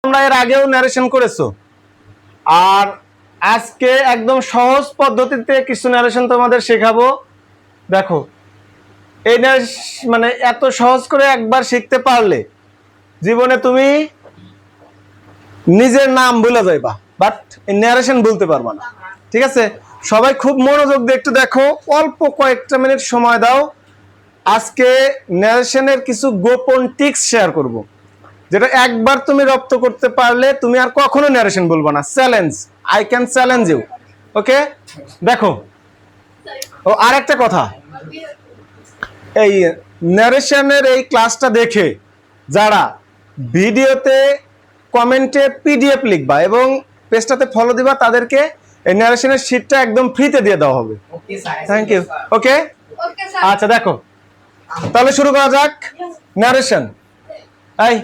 তোমরা এর আগেও ন্যারেশন করেছো, আর আজকে একদম সহজ পদ্ধতিতে কিছু ন্যারেশন তোমাদের শেখাবো। দেখো, এই মানে এত সহজ করে একবার শিখতে পারলে জীবনে তুমি নিজের নাম ভুলে যাইবা, বাট ন্যারেশন বলতে পারবা না। ঠিক আছে, সবাই খুব মনোযোগ দিয়ে একটু দেখো, অল্প কয়েকটা মিনিট সময় দাও। আজকে ন্যারেশনের কিছু গোপন টিক্স শেয়ার করব, যেটা একবার তুমি রপ্ত করতে পারলে তুমি আর কখনো ন্যারেশন বলবো না। Challenge, I can challenge you. Okay, দেখো। ও আরেকটা কথা, এই ন্যারেশনের এই ক্লাসটা দেখে যারা ভিডিওতে কমেন্টে পিডিএফ লিখবা এবং পেজটাতে ফলো দিবা, তাদেরকে এই ন্যারেশনের শীটটা একদম ফ্রিতে দিয়ে দেওয়া হবে। Thank you. ওকে, আচ্ছা দেখো, তাহলে শুরু করা যাক। ন্যারেশন, এই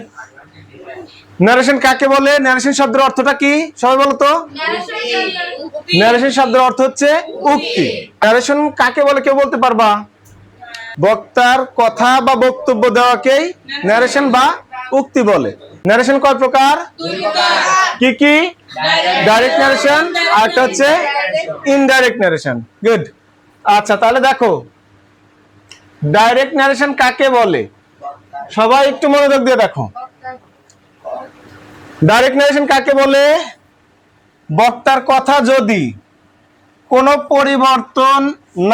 ন্যারেশন কাকে বলে? ন্যারেশন শব্দের অর্থটা কি সবাই বলো তো? ন্যারেশন শব্দের অর্থ হচ্ছে উক্তি। ন্যারেশন কাকে বলে কেউ বলতে পারবা? বক্তার কথা বা বক্তব্য দেওয়াকেই ন্যারেশন বা উক্তি বলে। ন্যারেশন কয় প্রকার? কি কি? ডাইরেক্ট ন্যারেশন, আর একটা হচ্ছে ইনডাইরেক্ট ন্যারেশন। গুড। আচ্ছা, তাহলে দেখো ডাইরেক্ট ন্যারেশন কাকে বলে, সবাই একটু মনোযোগ দিয়ে দেখো। ডাইরেক্ট ন্যারেশন কাকে বলে? বক্তার কথা যদি কোনো পরিবর্তন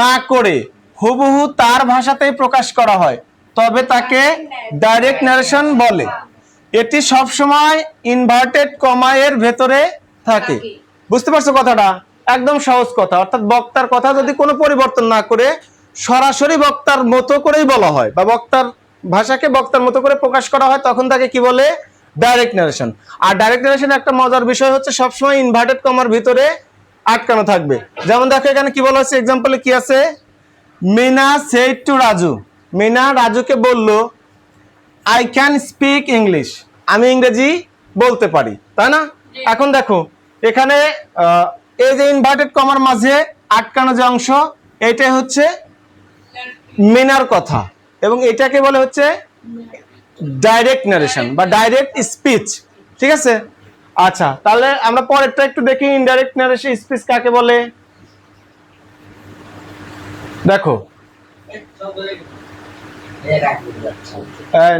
না করে হুবহু তার ভাষাতেই প্রকাশ করা হয় তবে তাকে ডাইরেক্ট ন্যারেশন বলে। এটি সবসময় ইনভার্টেড কমা এর ভেতরে থাকে। বুঝতে পারছো কথাটা? একদম সহজ কথা। অর্থাৎ বক্তার কথা যদি কোনো পরিবর্তন না করে সরাসরি বক্তার মতো করেই বলা হয় বা বক্তার ভাষাকে বক্তার মতো করে প্রকাশ করা হয়, তখন তাকে কি বলে? Direct narration. আর ডাইরেক্ট ন্যারেশন একটা মজার বিষয় হচ্ছে সবসময় ইনভার্টেড কমার ভিতরে আটকানো থাকবে। যেমন দেখো এখানে কি বলা হচ্ছে, এক্সাম্পলে কি আছে? Meena said to Raju. মিনা রাজুকে বলল, আই ক্যান স্পিক ইংলিশ। আমি ইংরেজি বলতে পারি, তাই না? এখন দেখো এখানে এই যে ইনভার্টেড কমার মাঝে আটকানো যে অংশ, এইটাই হচ্ছে মিনার কথা, এবং এটাকে বলে হচ্ছে ডাইরেক্ট ন্যারেশন বা ডাইরেক্ট স্পিচ। ঠিক আছে, আচ্ছা তাহলে আমরা পরেরটা একটু দেখি। ইনডাইরেক্ট ন্যারেশন স্পিচ কাকে বলে? দেখো,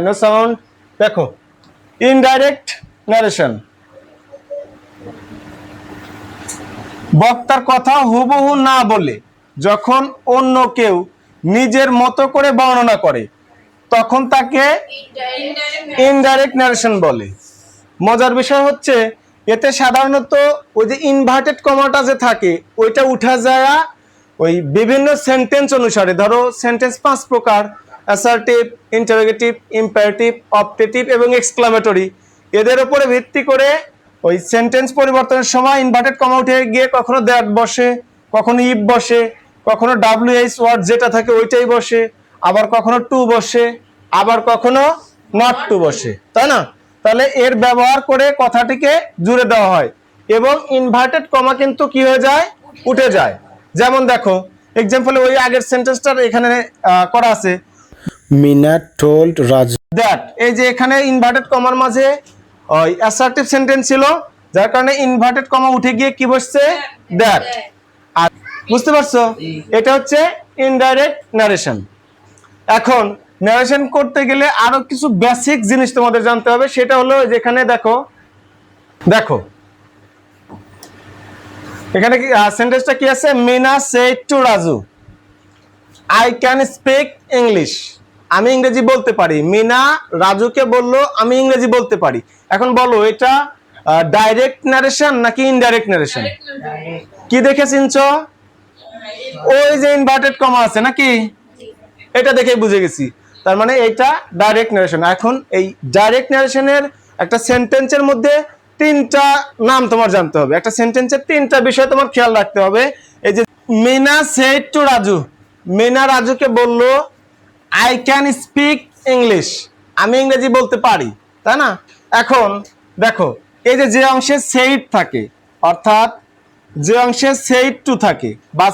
নো সাউন্ড। দেখো, ইনডাইরেক্ট ন্যারেশন বক্তার কথা হুবহু না বলে যখন অন্য কেউ নিজের মতো করে বর্ণনা করে তখন তাকে ইনডাইরেক্ট ন্যারেশন বলে। মজার বিষয় হচ্ছে এতে সাধারণত ওই যে ইনভার্টেড কমাটা যে থাকে ওইটা উঠা যায় ওই বিভিন্ন সেন্টেন্স অনুসারে। ধরো সেন্টেন্স 5 প্রকার: অ্যাসার্টিভ, ইন্টারোগেটিভ, ইম্পারেটিভ, অপটেটিভ এবং এক্সক্লামেটরি। এদের উপরে ভিত্তি করে ওই সেন্টেন্স পরিবর্তনের সময় ইনভার্টেড কমা উঠে গিয়ে কখনো দ্যাট বসে, কখনো ইফ বসে, কখনো WH ওয়ার্ড যেটা থাকে ওইটাই বসে, আবার কখনো টু বসে, আবার কখনো নট টু বসে, তাই না? তাহলে এর ব্যবহার করে কথাটিকে জুড়ে দেওয়া হয় এবং ইনভার্টেড কমা কিন্তু কি হয়ে যায়? উঠে যায়। যেমন দেখো এক্সাম্পলে ওই আগের সেন্টেন্সটা এখানে করা আছে, মিনা টোল্ড রাজু দ্যাট। এই যে এখানে ইনভার্টেড কমার মাঝে ওই অ্যাসার্টিভ সেন্টেন্স ছিল, যার কারণে ইনভার্টেড কমা উঠে গিয়ে কি বসছে? দ্যাট। আর বুঝতে পারছো, এটা হচ্ছে ইনডাইরেক্ট ন্যারেশন। এখন ন্যারেশন করতে গেলে আরো কিছু বেসিক জিনিস তোমাদের জানতে হবে। সেটা হলো যেখানে দেখো দেখো এখানে কি সেন্টেন্সটা কি আছে? Meena said to Raju, I can speak English. আমি ইংরেজি বলতে পারি। মিনা রাজুকে বললো আমি ইংরেজি বলতে পারি। এখন বলো এটা ডাইরেক্ট ন্যারেশন নাকি ইনডাইরেক্ট ন্যারেশন? কি দেখে চিনছো? ওই যে ইনভার্টেড কমা আছে নাকি, এটা দেখে বুঝে গেছি। তার মানে এটা ডাইরেক্ট ন্যারেশন। এখন এই ডাইরেক্ট ন্যারেশনের একটা সেন্টেন্সের মধ্যে 3টা নাম তোমার জানতে হবে। একটা সেন্টেন্সের 3টা বিষয় তোমার খেয়াল রাখতে হবে। এই যে মিনা সেড টু রাজু, মিনা রাজুকে বলল আই ক্যান স্পিক ইংলিশ, আমি ইংরেজি বলতে পারি, তাই না? এখন দেখো এই যে অংশে সেইড থাকে, অর্থাৎ যে অংশে সেইড টু থাকে বা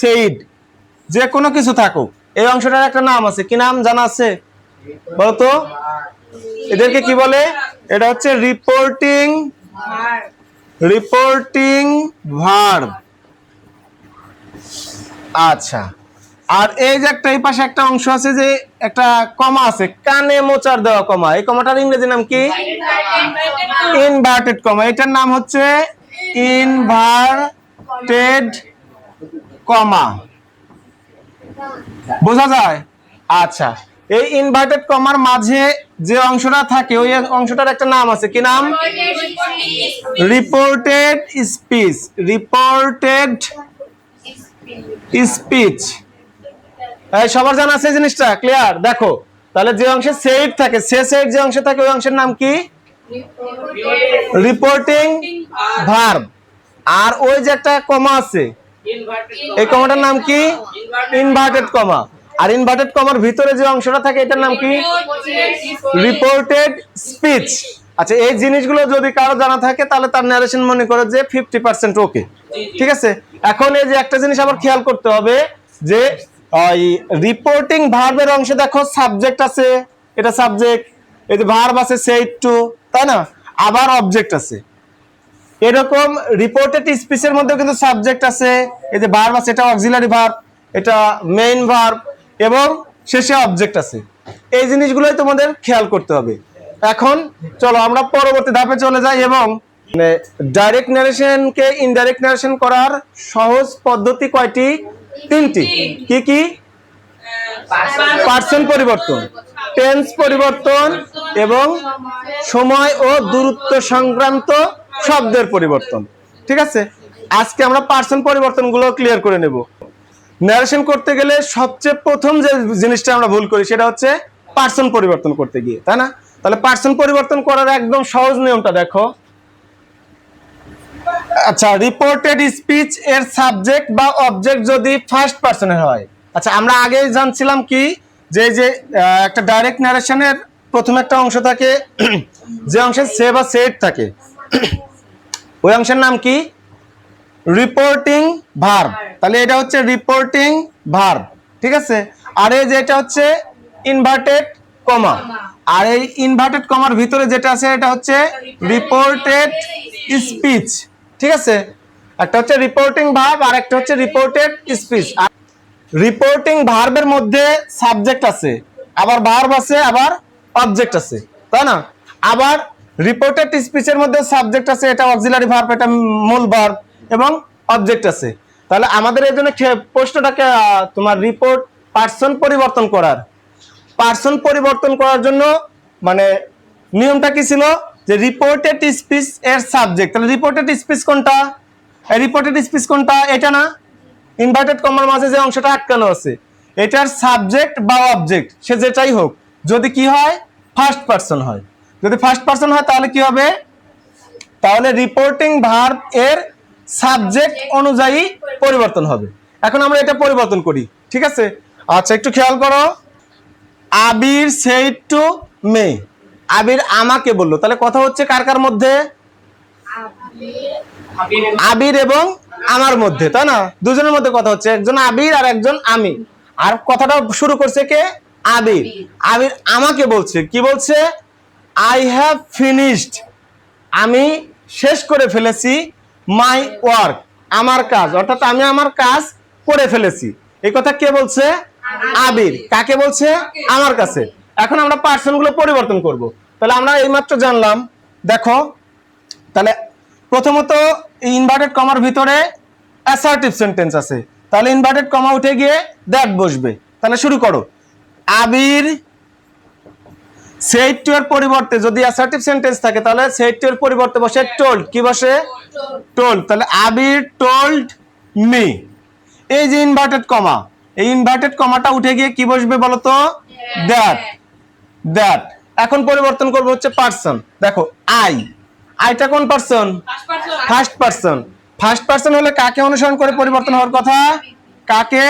সেইড, যে কোনো কিছু থাকুক, এই অংশটার একটা নাম আছে। কি নাম জানা আছে বলতো? এদেরকে কি বলে? এটা হচ্ছে রিপোর্টিং ভার্ব। আচ্ছা, আর এই যে একটা এই পাশে একটা অংশ আছে যে একটা কমা আছে, কানে মোচার দেওয়া কমা, এই কমাটার ইংরেজি নাম কি? Inverted comma. এটার নাম হচ্ছে ইনভার্টেড কমা। বোঝা যায়? আচ্ছা, এই ইনভার্টেড কমার মাঝে যে অংশটা থাকে ওই অংশটার একটা নাম আছে, কি নাম? Reported speech. Reported speech. এই সবার জানা আছে জিনিসটা? ক্লিয়ার? দেখো তাহলে যে অংশে সেট থাকে, সেট যে অংশে থাকে ওই অংশের নাম কি? Reporting verb. আর ওই যে একটা কমা আছে, এই কমাটার নাম কি? Inverted comma. আর ইনভার্টেড কমার ভিতরে যে অংশটা থাকে এটার নাম কি? Reported speech. আচ্ছা, এই জিনিসগুলো যদি কারো জানা থাকে তাহলে তার ন্যারেশন মনে করে যে 50% ওকে। ঠিক আছে, এখন এই যে একটা জিনিস আবার খেয়াল করতে হবে যে ওই রিপোর্টিং ভার্বের অংশে দেখো সাবজেক্ট আছে, এটা সাবজেক্ট, এই যে ভার্ব আছে সেই টু, তাই না? আবার অবজেক্ট আছে। এরকম রিপোর্টেড স্পিচের মধ্যে কিন্তু সাবজেক্ট আছে, এই যে ভার্ব আছে, এটা অক্সিলারি ভার্ব, এটা মেইন ভার্ব, এবং শেষে অবজেক্ট আছে। এই জিনিসগুলোই তোমাদের খেয়াল করতে হবে। এখন চলো আমরা পরবর্তী ধাপে চলে যাই এবং ডাইরেক্ট ন্যারেশনকে ইনডাইরেক্ট ন্যারেশন করার সহজ পদ্ধতি কয়টি? 3টি। কি কি? পার্সন পরিবর্তন, টেন্স পরিবর্তন, এবং সময় ও দূরত্ব সংক্রান্ত শব্দের পরিবর্তন। ঠিক আছে, আজকে আমরা পার্সন পরিবর্তনগুলো ক্লিয়ার করে নেব। ন্যারেশন করতে গেলে সবচেয়ে প্রথম যে জিনিসটা আমরা ভুল করি সেটা হচ্ছে পার্সন পরিবর্তন করতে গিয়ে, তাই না? তাহলে পার্সন পরিবর্তন করার একদম সহজ নিয়মটা দেখো। আচ্ছা, রিপোর্টেড স্পিচ এর সাবজেক্ট বা অবজেক্ট যদি ফার্স্ট পার্সনের হয়। আচ্ছা, আমরা আগেই জানছিলাম কি যে একটা ডাইরেক্ট ন্যারেশনের প্রথম একটা অংশ থাকে যে অংশে সে বা সেট থাকে ওই অংশের নাম কি? Reporting verb. তাহলে এটা হচ্ছে রিপোর্টিং ভার্ব। ঠিক আছে, আর এই যে এটা হচ্ছে ইনভার্টেড কমা, আর এই ইনভার্টেড কমার ভিতরে যেটা আছে এটা হচ্ছে রিপোর্টেড স্পিচ। ঠিক আছে, একটা হচ্ছে রিপোর্টিং ভার্ব আর একটা হচ্ছে রিপোর্টেড স্পিচ। রিপোর্টিং ভার্বের মধ্যে সাবজেক্ট আছে, আবার ভার্ব আছে, আবার অবজেক্ট আছে, তাই না? আবার রিপোর্টেড স্পিচের মধ্যে সাবজেক্ট আছে, এটা অক্সিলারি ভার্ব, এটা মূল ভার্ব, এবং অবজেক্ট আছে। তাহলে আমাদের এই জন্য প্রশ্নটাকে তোমার পার্সন পরিবর্তন করার জন্য মানে নিয়মটা কি ছিল? যে রিপোর্টেড স্পিচ এর সাবজেক্ট। তাহলে রিপোর্টেড স্পিচ কোনটা? রিপোর্টেড স্পিচ কোনটা? এটা না? ইনভার্টেড কমার মাঝে যে অংশটা আটকানো আছে এটার সাবজেক্ট বা অবজেক্ট সে যেটাই হোক, যদি কি হয়? ফার্স্ট পার্সন হয়। যদি ফার্স্ট পার্সন হয় তাহলে কি হবে? তাহলে রিপোর্টিং ভার্ব এর সাবজেক্ট অনুযায়ী পরিবর্তন হবে। এখন আমরা এটা পরিবর্তন করি। ঠিক আছে, আচ্ছা একটু খেয়াল করো। আবির সেড টু মে। আবির আমাকে বললো, তাহলে কথা হচ্ছে কার কার মধ্যে? আবির এবং আমার মধ্যে, তাই না? দুজনের মধ্যে কথা হচ্ছে, একজন আবির আর একজন আমি। আর কথাটা শুরু করছে কে? আবির। আবির আমাকে বলছে, কি বলছে? আই হ্যাভ ফিনিশড, আমি শেষ করে ফেলেছি, মাই ওয়ার্ক, আমার কাজ, অর্থাৎ আমি আমার কাজ করে ফেলেছি। এই কথা কে বলছে? আবির। কাকে বলছে? আমার কাছে। এখন আমরা পার্সন গুলো পরিবর্তন করব। তাহলে আমরা এইমাত্র জানলাম, দেখো তাহলে প্রথমত ইনভার্টেড কমার ভিতরে অ্যাসার্টিভ সেন্টেন্স আছে, তাহলে ইনভার্টেড কমা উঠে গিয়ে দ্যাট বসবে। তাহলে শুরু করো। আবির সেড টু এর পরিবর্তে যদি অ্যাসার্টিভ সেন্টেন্স থাকে তাহলে সেড টু এর পরিবর্তে বসে টোল্ড। কি বসে? টোল্ড। তাহলে আবির টোল্ড মি। এই যে ইনভার্টেড কমা, এই ইনভার্টেড কমাটা উঠে গিয়ে কি বসবে বলো তো? দ্যাট। দ্যাট। এখন পরিবর্তন করবো হচ্ছে পার্সন। দেখো আইটা কোন person? First person. First person হলে কাকে অনুসরণ করে পরিবর্তন হওয়ার কথা? কাকে?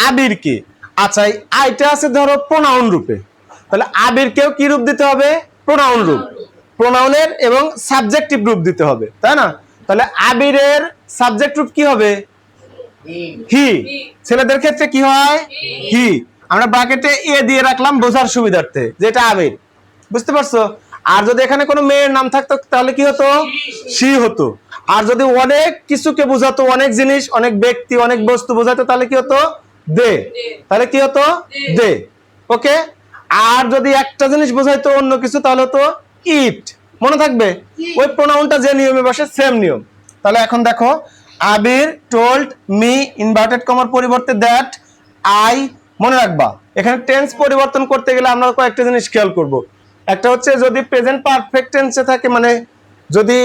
আবিরকে। আচ্ছা, এই আইটা আছে ধরো প্রোনাউন রূপে, তাহলে আবিরকেও কি রূপ দিতে হবে? প্রোনাউন রূপ। প্রোনাউনের এবং সাবজেক্টিভ রূপ দিতে হবে, তাই না? তাহলে আবিরের সাবজেক্ট রূপ কি হবে? হি। ছেলেদের ক্ষেত্রে কি হয়? হি। আমরা ব্র্যাকেটে এ দিয়ে রাখলাম বোঝার সুবিধার্থে, যেটা আবির। বুঝতে পারছো? আর যদি এখানে কোনো মেয়ের নাম থাকতো তাহলে কি হতো? শি হতো। আর যদি অনেক কিছুকে বোঝাতো, অনেক জিনিস, অনেক ব্যক্তি, অনেক বস্তু বোঝাতো তাহলে কি হতো? দে। তাহলে কি হতো? দে। ওকে। আর যদি একটা জিনিস বোঝাইতো অন্য কিছু তাহলে হতো ইট। মনে থাকবে? ওই প্রোনাউনটা যে নিয়মে বসে সেম নিয়ম। তাহলে এখন দেখো, আবির টোল্ড মি ইনভার্টেড কমার পরিবর্তে দ্যাট আই। মনে রাখবা এখানে টেন্স পরিবর্তন করতে গেলে আমরা কয়েকটা জিনিস খেয়াল করব। একটা হচ্ছে যদি প্রেজেন্ট পারফেক্ট টেন্সে থাকে, মানে যদি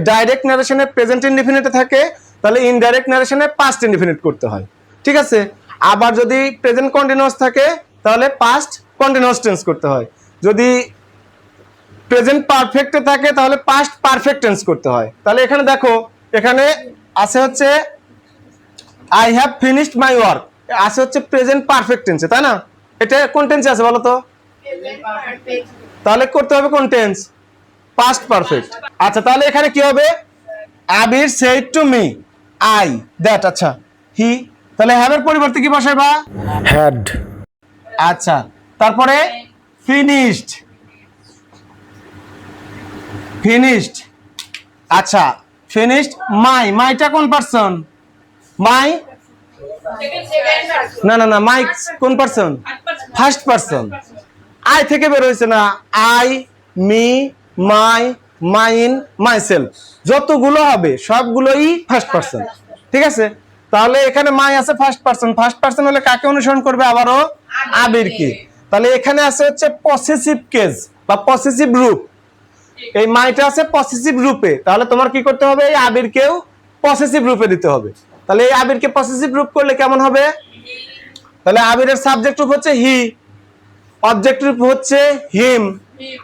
ডাইরেক্ট নারেশনে প্রেজেন্ট ইনডিফিনিটে থাকে তাহলে ইনডাইরেক্ট নারেশনে পাস্ট ইনডিফিনিট করতে হয়। ঠিক আছে? আবার যদি প্রেজেন্ট কন্টিনিউয়াস থাকে তাহলে পাস্ট কন্টিনিউয়াস টেন্স করতে হয়। যদি প্রেজেন্ট পারফেক্টে থাকে তাহলে পাস্ট পারফেক্ট টেন্স করতে হয়। তাহলে এখানে দেখো, এখানে আছে হচ্ছে I have finished my work, আছে হচ্ছে প্রেজেন্ট পারফেক্ট টেন্সে, তাই না? এটা কোন টেন্সে আছে বলো তো? তাহলে করতে হবে কোন টেন্স? Past perfect. আচ্ছা, তাহলে এখানে কি হবে? Abir said to me I that. আচ্ছা, হি, তাহলে হ্যাভ এর পরিবর্তে কি বসাইবা? had, আচ্ছা, তারপরে ফিনিশড, ফিনিশড। আচ্ছা, ফিনিশড মাই, মাইটা কোন পারসন? মাই, না না না, মাই কোন পারসন? First person. আই থেকে বের হয়েছে না? I, me, my, mine, myself, যতগুলো হবে সবগুলোই ফার্স্ট পারসন। ঠিক আছে? তাহলে এখানে মাই আছে ফার্স্ট পারসন, ফার্স্ট পারসন হলে কাকে অনুসরণ করবে? আবারও আবিরকে। তাহলে এখানে আছে হচ্ছে পসেসিভ কেস বা পসেসিভ রূপ। এই মাইটা আছে পসেসিভ রূপে, তাহলে তোমার কি করতে হবে? এই আবিরকেও পসেসিভ রূপে দিতে হবে। তাহলে এই আবিরকে পসেসিভ রূপ করলে কেমন হবে? তাহলে আবিরের সাবজেক্ট রূপ হচ্ছে হি, অবজেক্ট রূপ হচ্ছে হিম,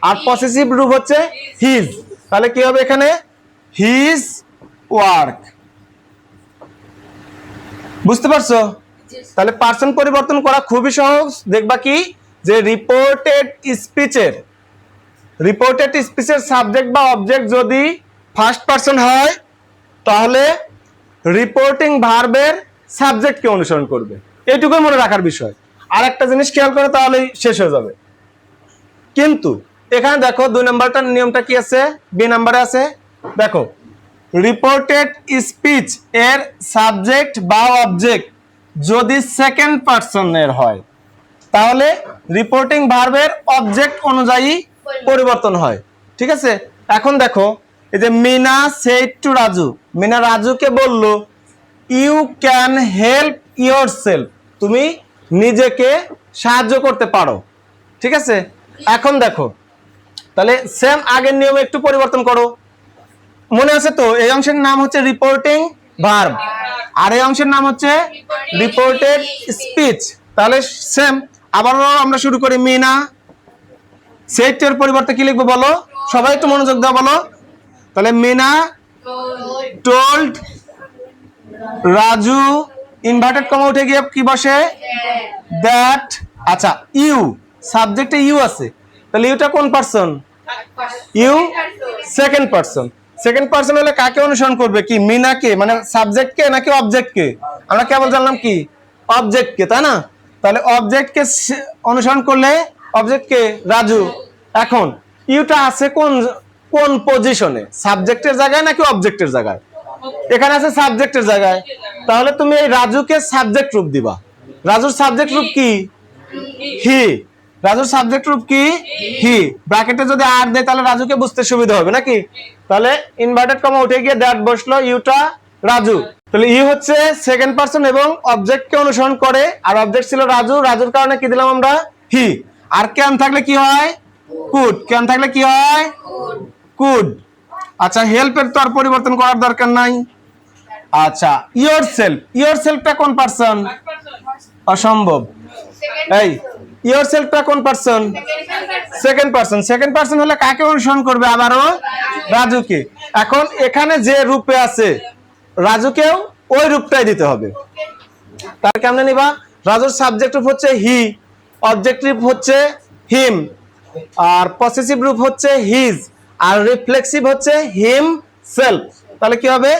আর পসেসিভ রূপ হচ্ছে হিজ। তাহলে কি হবে এখানে? His work. বুঝতে পারছো? তাহলে পার্সন পরিবর্তন করা খুবই সহজ। দেখবা কি যে রিপোর্টেড স্পিচের সাবজেক্ট বা অবজেক্ট যদি ফার্স্ট পারসন হয় তাহলে রিপোর্টিং ভার্বের সাবজেক্টকে অনুসরণ করবে। এইটুকুই মনে রাখার বিষয়। আর একটা জিনিস খেয়াল করে তাহলেই শেষ হয়ে যাবে। কিন্তু এখানে দেখো 2 নাম্বারটার নিয়মটা কি আছে? বি নাম্বারে আছে, দেখো, রিপোর্টেড স্পিচ এর সাবজেক্ট বা অবজেক্ট যদি সেকেন্ড পারসনের হয় তাহলে রিপোর্টিং ভার্বের অবজেক্ট অনুযায়ী পরিবর্তন হয়। ঠিক আছে? এখন দেখো, এই যে মিনা সেড টু রাজু, মিনা রাজুকে বলল ইউ ক্যান হেল্প ইয়োরসেলফ, তুমি নিজেকে সাহায্য করতে পারো। ঠিক আছে? এখন দেখো, তাহলে সেম আগের নিয়মে একটু পরিবর্তন করো। মনে আছে তো? এই অংশের নাম হচ্ছে রিপোর্টিং ভার্ব আর এই অংশের নাম হচ্ছে রিপোর্টেড স্পিচ। তাহলে সেম আবারও আমরা শুরু করি। মিনা সেটের পরিবর্তে কি লিখবো বলো? সবাই একটু মনোযোগ দাও, বলো। তাহলে Meena told Raju, inverted comma উঠে গিয়ে কি বসে? দ্যাট। আচ্ছা, ইউ, সাবজেক্টে ইউ আছে, তাহলে ইউটা কোন person? You second person. Second person হলে কাকে অনুসরণ করবে? কি মিনাকে, মানে সাবজেক্টকে নাকি অবজেক্টকে? আমরা কেবল জানলাম কি অবজেক্টকে, তাই না? তাহলে অবজেক্টকে অনুসরণ করলে অবজেক্টকে রাজু। এখন ইউটা আছে কোন কোন পজিশনে? সাবজেক্টের জায়গায় নাকি অবজেক্টের জায়গায়? এখানে আছে সাবজেক্টের জায়গায়। তাহলে তুমি এই রাজুকে সাবজেক্ট রূপ দিবা। রাজুর সাবজেক্ট রূপ কি? হি। রাজুর সাবজেক্ট রূপ কি? হি। ব্র্যাকেটে যদি আর দেয় তাহলে রাজুকে বুঝতে সুবিধা হবে নাকি? তাহলে ইনভার্টেড কমা উঠে গিয়ে দ্যাট বসলো, ইউটা রাজু। তাহলে ই হচ্ছে সেকেন্ড পারসন এবং অবজেক্টকে অনুসরণ করে, আর অবজেক্ট ছিল রাজু, রাজুর কারণে কি দিলাম আমরা? হি। আর ক্যান থাকলে কি হয়? কুড। ক্যান থাকলে কি হয়? কুড। আচ্ছা, হেল্পের তো আর পরিবর্তন করার দরকার নাই। আচ্ছা, ইয়োরসেলফ, ইয়োরসেলফটা কোন পারসন? অসম্ভব। এই ইয়োরসেলফটা কোন person? Second person. Second person হলে কাকে অনুসরণ করবে? আবারও রাজুকে। এখন এখানে যে রূপে আছে রাজুকেও ওই রূপটাই দিতে হবে। তার কেমনে নিবা? রাজুর সাবজেক্ট রূপ হচ্ছে হি, অবজেক্ট রূপ হচ্ছে হিম, আর পসেসিভ রূপ হচ্ছে হিজ, আর রিফ্লেক্সিভ হচ্ছে হিম সেলফ। তাহলে কি হবে?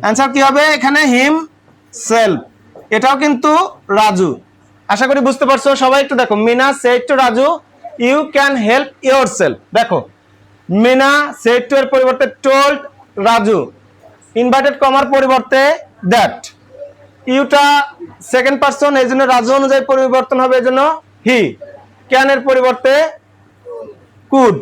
অ্যান্সার কি হবে এখানে? হিম সেলফ। এটাও কিন্তু রাজু। আশা করি বুঝতে পারছো সবাই। একটু দেখো, Meena said to Raju you can help yourself. দেখো মিনা সেড টু এর পরিবর্তে টোল্ড রাজু, ইনভার্টেড কমার পরিবর্তে দ্যাট, ইউটা সেকেন্ড পারসন এই জন্য রাজু অনুযায়ী পরিবর্তন হবে এই জন্য হি, ক্যান এর পরিবর্তে কুড,